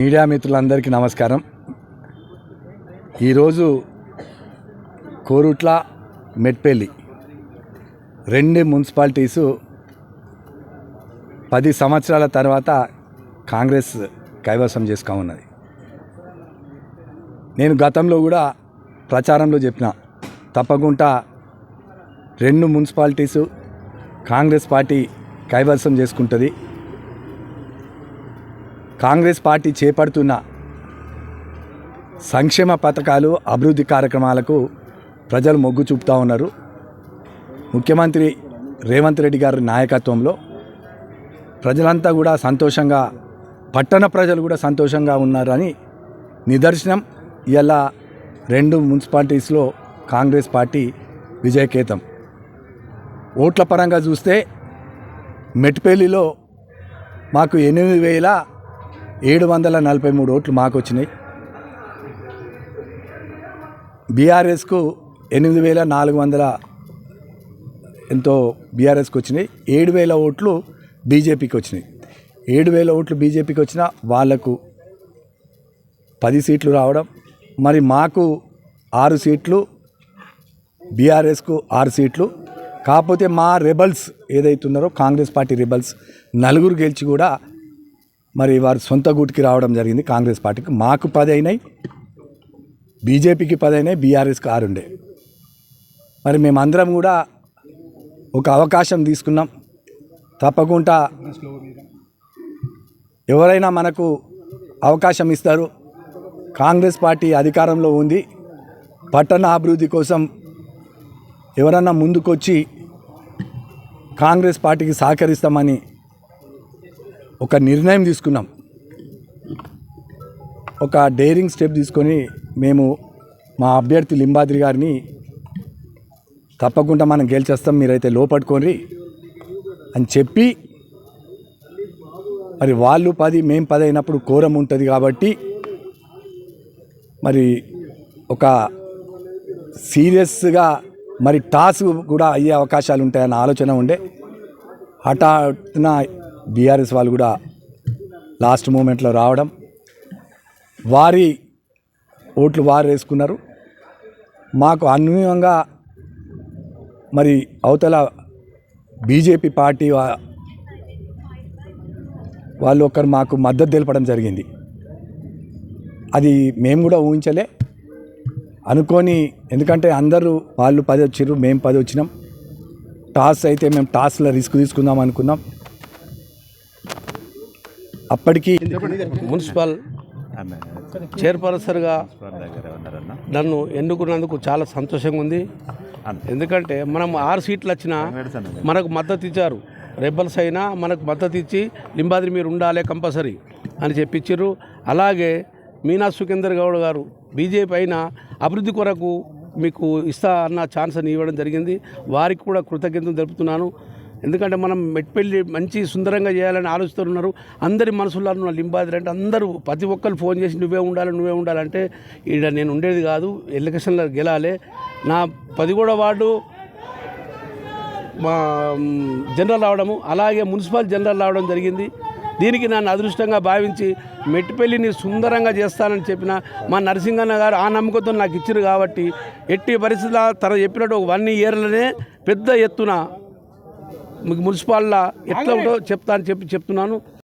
Media మిత్రులందరికీ నమస్కారం. ఈరోజు కోరుట్ల మెట్పల్లి రెండు మున్సిపాలిటీసు 10 సంవత్సరాల తర్వాత కాంగ్రెస్ కైవసం చేసుకున్నది. నేను గతంలో కూడా ప్రచారంలో చెప్పిన తప్పకుండా 2 మున్సిపాలిటీసు కాంగ్రెస్ పార్టీ కైవసం చేసుకుంటుంది. కాంగ్రెస్ పార్టీ చేపడుతున్న సంక్షేమ పథకాలు అభివృద్ధి కార్యక్రమాలకు ప్రజలు మొగ్గు చూపుతూ ఉన్నారు. ముఖ్యమంత్రి రేవంత్ రెడ్డి గారి నాయకత్వంలో ప్రజలంతా కూడా సంతోషంగా, పట్టణ ప్రజలు కూడా సంతోషంగా ఉన్నారని నిదర్శనం. ఇలా 2 మున్సిపాలిటీస్లో కాంగ్రెస్ పార్టీ విజయకేతం. ఓట్ల పరంగా చూస్తే మెట్పల్లిలో మాకు 8,743 ఓట్లు మాకు వచ్చినాయి. బీఆర్ఎస్కు 8,400 ఎంతో బీఆర్ఎస్కి వచ్చినాయి. 7,000 ఓట్లు బీజేపీకి వచ్చినాయి. 7,000 ఓట్లు బీజేపీకి వచ్చిన వాళ్లకు 10 సీట్లు రావడం, మరి మాకు 6 సీట్లు, బీఆర్ఎస్కు 6 సీట్లు. కాకపోతే మా రెబల్స్ ఏదైతున్నారో కాంగ్రెస్ పార్టీ రెబల్స్ 4 గెలిచి కూడా మరి వారు సొంత గూటికి రావడం జరిగింది. కాంగ్రెస్ పార్టీకి మాకు 10 అయినాయి, బీజేపీకి 10 అయినాయి, బీఆర్ఎస్కి 6 ఉండే. మరి మేమందరం కూడా ఒక అవకాశం తీసుకున్నాం. తప్పకుండా ఎవరైనా మనకు అవకాశం ఇస్తారు. కాంగ్రెస్ పార్టీ అధికారంలో ఉంది. పట్టణ అభివృద్ధి కోసం ఎవరన్నా ముందుకొచ్చి కాంగ్రెస్ పార్టీకి సహకరిస్తామని ఒక నిర్ణయం తీసుకున్నాం. ఒక డేరింగ్ స్టెప్ తీసుకొని మేము మా అభ్యర్థి లింబాద్రి గారిని తప్పకుండా మనం గెలిచేస్తాం, మీరైతే లోపట్టుకోండి అని చెప్పి, మరి వాళ్ళు 10 మేము 10 అయినప్పుడు కోరం ఉంటుంది కాబట్టి మరి ఒక సీరియస్గా మరి టాస్ కూడా అయ్యే అవకాశాలు ఉంటాయన్న ఆలోచన ఉండే. హఠాత్తున బీఆర్ఎస్ వాళ్ళు కూడా లాస్ట్ మూమెంట్లో రావడం, వారి ఓట్లు వారు వేసుకున్నారు. మాకు అన్వయంగా మరి అవతల బీజేపీ పార్టీ వాళ్ళు ఒకరు మాకు మద్దతు తెలపడం జరిగింది. అది మేము కూడా ఊహించలే అనుకొని, ఎందుకంటే అందరూ వాళ్ళు 10 వచ్చిర్రు, మేము 10 వచ్చినాం. టాస్ అయితే మేము టాస్లో రిస్క్ తీసుకుందాం అనుకున్నాం. అప్పటికి మున్సిపల్ చైర్పర్సన్గా నన్ను ఎన్నుకున్నందుకు చాలా సంతోషంగా ఉంది. ఎందుకంటే మనం 6 సీట్లు వచ్చినా మనకు మద్దతు ఇచ్చారు. రెబల్స్ అయినా మనకు మద్దతు ఇచ్చి లింబాద్రి మీరు ఉండాలి కంపల్సరీ అని చెప్పించారు. అలాగే మీనా సుఖేందర్ గౌడ్ గారు బీజేపీ అయినా అభివృద్ధి కొరకు మీకు ఇస్తా అన్న ఛాన్స్ అని ఇవ్వడం జరిగింది. వారికి కూడా కృతజ్ఞతలు తెలుపుతున్నాను. ఎందుకంటే మనం మెట్పల్లి మంచి సుందరంగా చేయాలని ఆలోచిస్తున్నారు. అందరి మనసులో ఉన్న లింబాద్రి అంటే అందరూ ప్రతి ఒక్కరు ఫోన్ చేసి నువ్వే ఉండాలంటే ఈడ నేను ఉండేది కాదు, ఎలక్షన్లో గెలాలి. నా 17వ వార్డు మా జనరల్ రావడము, అలాగే మున్సిపల్ జనరల్ రావడం జరిగింది. దీనికి నన్ను అదృష్టంగా భావించి మెట్పల్లిని సుందరంగా చేస్తానని చెప్పిన మా నరసింగన్న గారు ఆ నమ్మకంతో నాకు ఇచ్చారు. కాబట్టి ఎట్టి పరిస్థితుల్లో తన చెప్పినట్టు 1 ఇయర్లోనే పెద్ద ఎత్తున మున్సిపాల్లో ఎట్లా ఉంటో చెప్తాను చెప్తున్నాను.